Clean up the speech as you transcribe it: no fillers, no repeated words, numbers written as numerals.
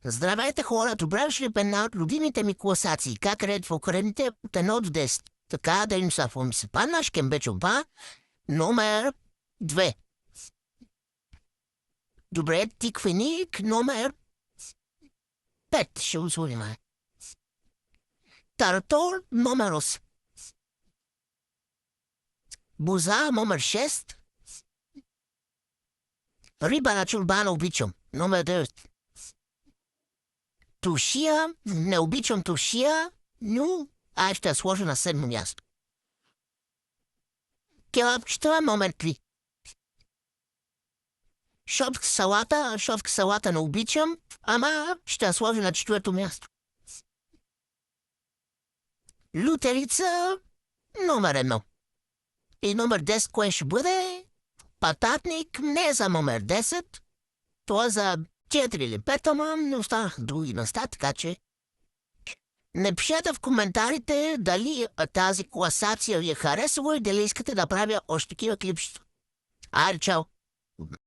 Здравейте хора, добре дошли в една от любимите ми класации. Как ред в окрените от 1 до 10. Така да им са в умсипа наш кембечомба номер 2. Добре, тиквеник номер 5. Ще условим. Таратор номер 8. Буза номер 6. Риба на чурбана обичам номер 9. Тушия, не обичам тушия, но аз ще я сложа на 7 място. Келапчета номер 3. Шопска салата не обичам, ама ще я сложа на 4 място. Лютерица номер 1. И номер 10 кое ще бъде? Пататник не за номер 10, то е за 4 или 5, ама не останаха други места, така че не пишете в коментарите дали тази класация ви е харесала и дали искате да правя още такива клипчета. Айде, чао!